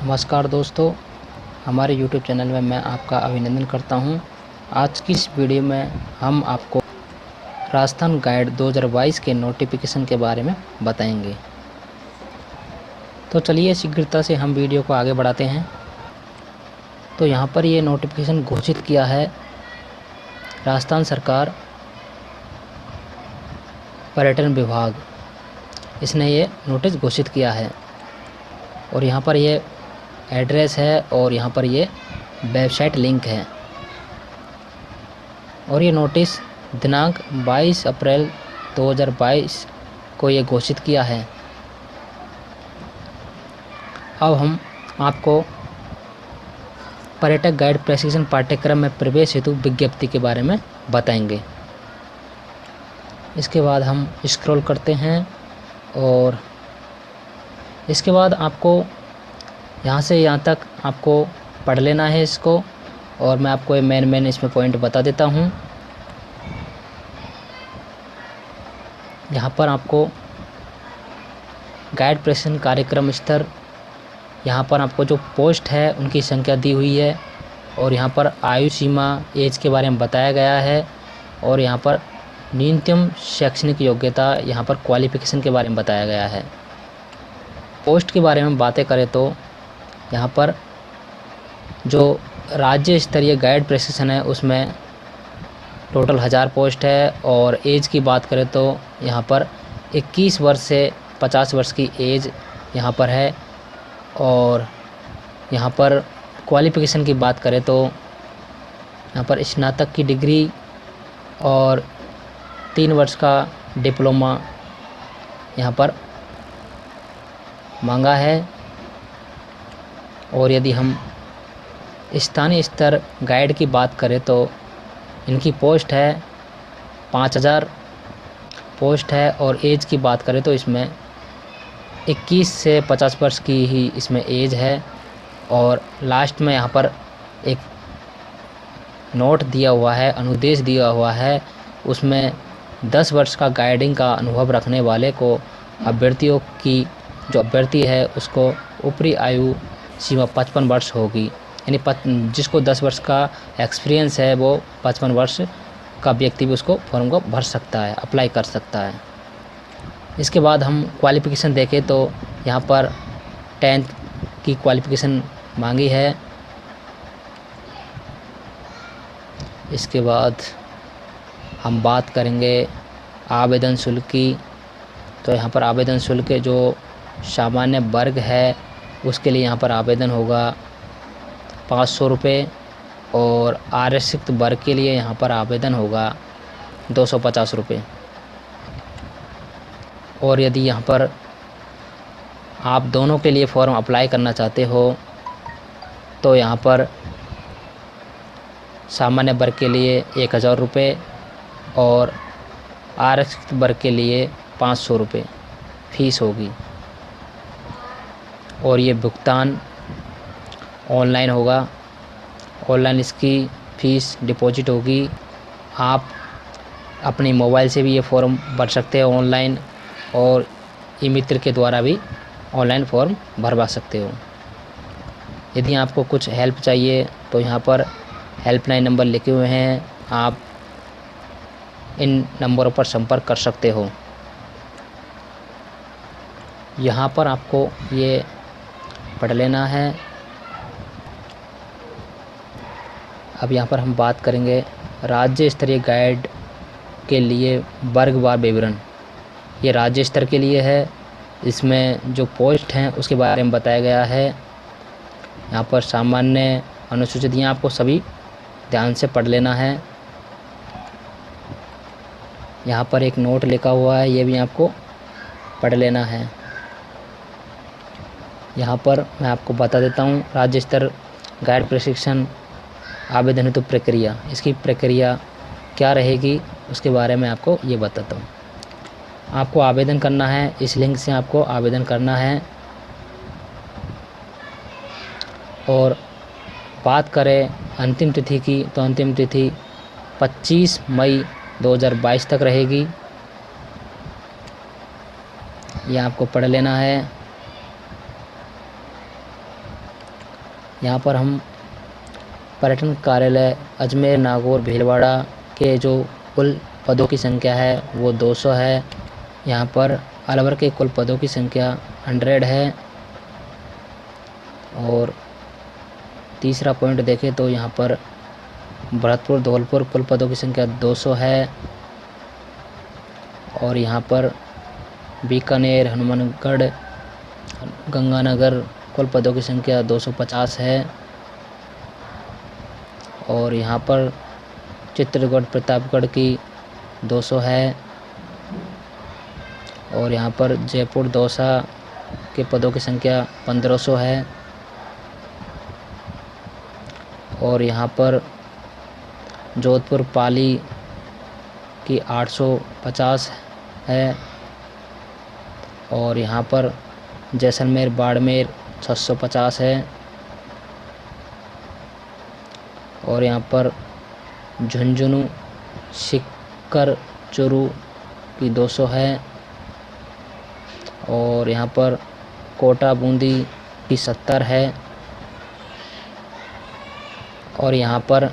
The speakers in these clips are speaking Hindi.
नमस्कार दोस्तों, हमारे YouTube चैनल में मैं आपका अभिनंदन करता हूं। आज की इस वीडियो में हम आपको राजस्थान गाइड 2022 के नोटिफिकेशन के बारे में बताएंगे। तो चलिए शीघ्रता से हम वीडियो को आगे बढ़ाते हैं। तो यहाँ पर ये नोटिफिकेशन घोषित किया है राजस्थान सरकार पर्यटन विभाग, इसने ये नोटिस घोषित किया है और यहाँ पर ये एड्रेस है और यहाँ पर ये वेबसाइट लिंक है। और ये नोटिस दिनांक 22 अप्रैल 2022 को ये घोषित किया है। अब हम आपको पर्यटक गाइड प्रशिक्षण पाठ्यक्रम में प्रवेश हेतु विज्ञप्ति के बारे में बताएंगे। इसके बाद हम स्क्रॉल करते हैं और इसके बाद आपको यहाँ से यहाँ तक आपको पढ़ लेना है इसको, और मैं आपको मेन इसमें पॉइंट बता देता हूँ। यहाँ पर आपको गाइड प्रशिक्षण कार्यक्रम स्तर, यहाँ पर आपको जो पोस्ट है उनकी संख्या दी हुई है और यहाँ पर आयु सीमा एज के बारे में बताया गया है और यहाँ पर न्यूनतम शैक्षणिक योग्यता, यहाँ पर क्वालिफ़िकेशन के बारे में बताया गया है। पोस्ट के बारे में बातें करें तो यहाँ पर जो राज्य स्तरीय गाइड प्रशिक्षण है उसमें टोटल 1000 पोस्ट है और एज की बात करें तो यहाँ पर 21 वर्ष से 50 वर्ष की एज यहाँ पर है। और यहाँ पर क्वालिफ़िकेशन की बात करें तो यहाँ पर स्नातक की डिग्री और 3 वर्ष का डिप्लोमा यहाँ पर मांगा है। और यदि हम स्थानीय स्तर गाइड की बात करें तो इनकी पोस्ट है 5000 पोस्ट है और एज की बात करें तो इसमें 21 से 50 वर्ष की ही इसमें एज है। और लास्ट में यहाँ पर एक नोट दिया हुआ है, अनुदेश दिया हुआ है, उसमें 10 वर्ष का गाइडिंग का अनुभव रखने वाले को अभ्यर्थियों की जो अभ्यर्थी है उसको ऊपरी आयु सीमा 55 वर्ष होगी। यानी जिसको 10 वर्ष का एक्सपीरियंस है वो 55 वर्ष का व्यक्ति भी उसको फॉर्म को भर सकता है, अप्लाई कर सकता है। इसके बाद हम क्वालिफ़िकेशन देखें तो यहाँ पर 10th की क्वालिफ़िकेशन मांगी है। इसके बाद हम बात करेंगे आवेदन शुल्क की। तो यहाँ पर आवेदन शुल्क जो सामान्य वर्ग है उसके लिए यहाँ पर आवेदन होगा 500 रुपये और आरक्षित वर्ग के लिए यहाँ पर आवेदन होगा 250 रुपये। और यदि यहाँ पर आप दोनों के लिए फॉर्म अप्लाई करना चाहते हो तो यहाँ पर सामान्य वर्ग के लिए 1000 रुपये और आरक्षित वर्ग के लिए 500 रुपये फीस होगी। और ये भुगतान ऑनलाइन होगा, ऑनलाइन इसकी फ़ीस डिपॉजिट होगी। आप अपनी मोबाइल से भी ये फॉर्म भर सकते हो ऑनलाइन, और ई मित्र के द्वारा भी ऑनलाइन फॉर्म भरवा सकते हो। यदि आपको कुछ हेल्प चाहिए तो यहाँ पर हेल्पलाइन नंबर लिखे हुए हैं, आप इन नंबरों पर संपर्क कर सकते हो। यहाँ पर आपको ये पढ़ लेना है। अब यहाँ पर हम बात करेंगे राज्य स्तरीय गाइड के लिए वर्गवार विवरण। ये राज्य स्तर के लिए है, इसमें जो पोस्ट हैं उसके बारे में बताया गया है। यहाँ पर सामान्य, अनुसूचित, यहाँ आपको सभी ध्यान से पढ़ लेना है। यहाँ पर एक नोट लिखा हुआ है, ये भी आपको पढ़ लेना है। यहाँ पर मैं आपको बता देता हूँ राज्य स्तर गाइड प्रशिक्षण आवेदन हेतु प्रक्रिया, इसकी प्रक्रिया क्या रहेगी उसके बारे में आपको ये बताता हूँ। आपको आवेदन करना है, इस लिंक से आपको आवेदन करना है। और बात करें अंतिम तिथि की तो अंतिम तिथि 25 मई 2022 तक रहेगी। यह आपको पढ़ लेना है। यहाँ पर हम पर्यटन कार्यालय अजमेर, नागौर, भीलवाड़ा के जो कुल पदों की संख्या है वो 200 है। यहाँ पर अलवर के कुल पदों की संख्या 100 है। और तीसरा पॉइंट देखें तो यहाँ पर भरतपुर, धौलपुर कुल पदों की संख्या 200 है। और यहाँ पर बीकानेर, हनुमानगढ़, गंगानगर कुल पदों की संख्या 250 है। और यहाँ पर चित्रगढ़, प्रतापगढ़ की 200 है। और यहाँ पर जयपुर, दौसा के पदों की संख्या 1500 है। और यहाँ पर जोधपुर, पाली की 850 है। और यहाँ पर जैसलमेर, बाड़मेर 650 है। और यहाँ पर झुंझुनू, सीकर, चूरू की 200 है। और यहाँ पर कोटा, बूंदी की 70 है। और यहाँ पर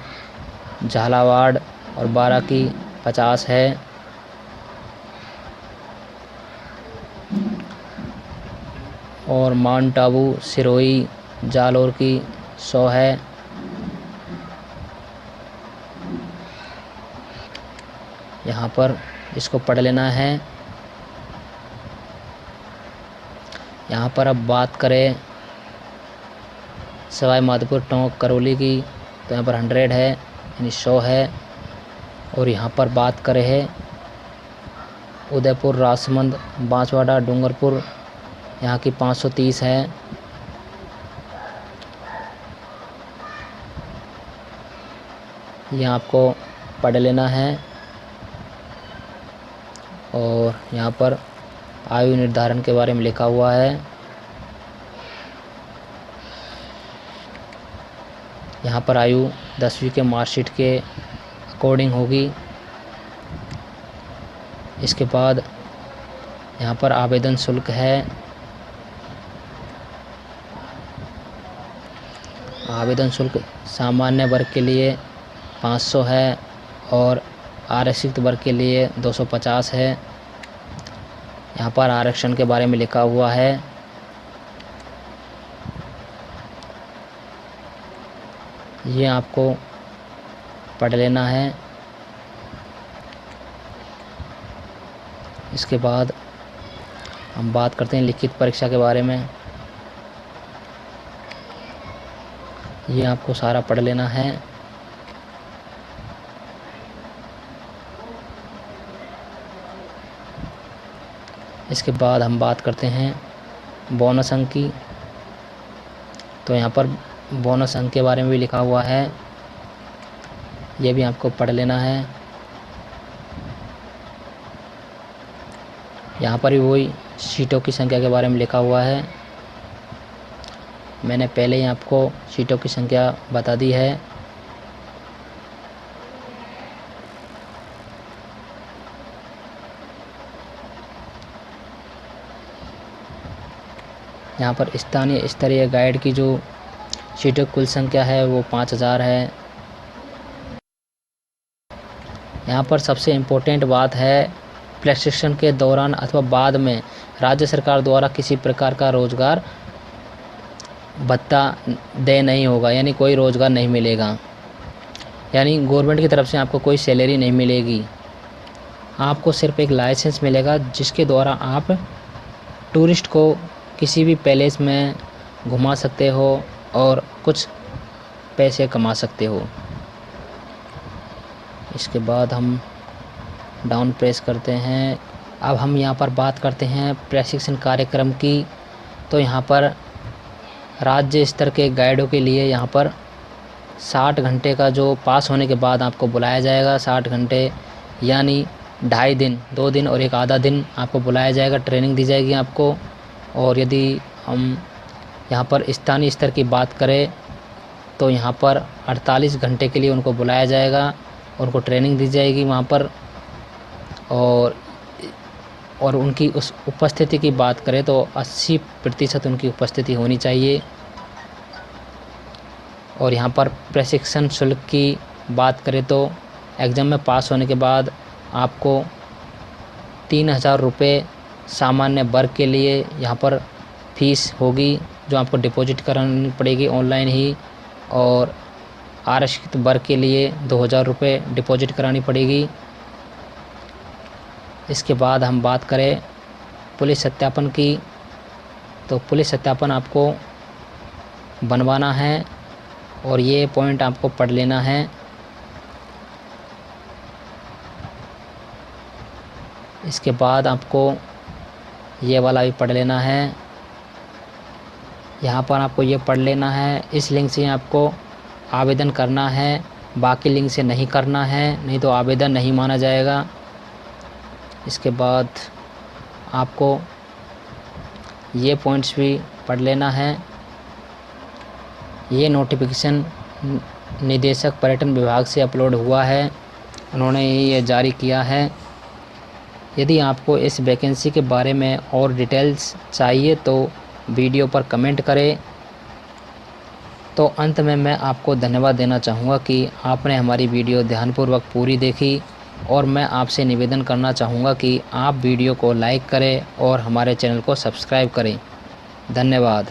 झालावाड़ और बारा की 50 है। और माउंट आबू, सिरोही, जालौर की 100 है। यहाँ पर इसको पढ़ लेना है। यहाँ पर अब बात करें सवाई माधोपुर, टोंक, करौली की, तो यहाँ पर 100 है, यानी 100 है। और यहाँ पर बात करें उदयपुर, राजसमंद, बांसवाड़ा, डूंगरपुर, यहाँ की 530 है। ये आपको पढ़ लेना है। और यहाँ पर आयु निर्धारण के बारे में लिखा हुआ है। यहाँ पर आयु 10वीं के मार्कशीट के अकॉर्डिंग होगी। इसके बाद यहाँ पर आवेदन शुल्क है। आवेदन शुल्क सामान्य वर्ग के लिए 500 है और आरक्षित वर्ग के लिए 250 है। यहाँ पर आरक्षण के बारे में लिखा हुआ है। ये आपको पढ़ लेना है। इसके बाद हम बात करते हैं लिखित परीक्षा के बारे में। ये आपको सारा पढ़ लेना है। इसके बाद हम बात करते हैं बोनस अंक की। तो यहाँ पर बोनस अंक के बारे में भी लिखा हुआ है, ये भी आपको पढ़ लेना है। यहाँ पर भी वही सीटों की संख्या के बारे में लिखा हुआ है। मैंने पहले ही आपको सीटों की संख्या बता दी है। यहाँ पर स्थानीय स्तरीय गाइड की जो सीटों की कुल संख्या है वो 5000 है। यहाँ पर सबसे इम्पोर्टेंट बात है, प्रशिक्षण के दौरान अथवा बाद में राज्य सरकार द्वारा किसी प्रकार का रोजगार भत्ता दे नहीं होगा, यानी कोई रोजगार नहीं मिलेगा, यानी गवर्नमेंट की तरफ से आपको कोई सैलरी नहीं मिलेगी। आपको सिर्फ एक लाइसेंस मिलेगा जिसके द्वारा आप टूरिस्ट को किसी भी पैलेस में घुमा सकते हो और कुछ पैसे कमा सकते हो। इसके बाद हम डाउन प्रेस करते हैं। अब हम यहाँ पर बात करते हैं प्रशिक्षण कार्यक्रम की। तो यहाँ पर राज्य स्तर के गाइडों के लिए यहाँ पर 60 घंटे का जो पास होने के बाद आपको बुलाया जाएगा। 60 घंटे यानी 2.5 दिन, 2 दिन और एक आधा दिन आपको बुलाया जाएगा, ट्रेनिंग दी जाएगी आपको। और यदि हम यहाँ पर स्थानीय स्तर की बात करें तो यहाँ पर 48 घंटे के लिए उनको बुलाया जाएगा, उनको ट्रेनिंग दी जाएगी वहाँ पर। और उनकी उस उपस्थिति की बात करें तो 80% उनकी उपस्थिति होनी चाहिए। और यहाँ पर प्रशिक्षण शुल्क की बात करें तो एग्ज़ाम में पास होने के बाद आपको 3000 रुपये सामान्य वर्ग के लिए यहाँ पर फीस होगी, जो आपको डिपॉजिट करानी पड़ेगी ऑनलाइन ही, और आरक्षित वर्ग के लिए 2000 रुपये डिपॉजिट करानी पड़ेगी। इसके बाद हम बात करें पुलिस सत्यापन की, तो पुलिस सत्यापन आपको बनवाना है और ये पॉइंट आपको पढ़ लेना है। इसके बाद आपको ये वाला भी पढ़ लेना है। यहाँ पर आपको ये पढ़ लेना है, इस लिंक से आपको आवेदन करना है, बाकी लिंक से नहीं करना है, नहीं तो आवेदन नहीं माना जाएगा। इसके बाद आपको ये पॉइंट्स भी पढ़ लेना है। ये नोटिफिकेशन निदेशक पर्यटन विभाग से अपलोड हुआ है, उन्होंने ये जारी किया है। यदि आपको इस वैकेंसी के बारे में और डिटेल्स चाहिए तो वीडियो पर कमेंट करें। तो अंत में मैं आपको धन्यवाद देना चाहूँगा कि आपने हमारी वीडियो ध्यानपूर्वक पूरी देखी, और मैं आपसे निवेदन करना चाहूँगा कि आप वीडियो को लाइक करें और हमारे चैनल को सब्सक्राइब करें। धन्यवाद।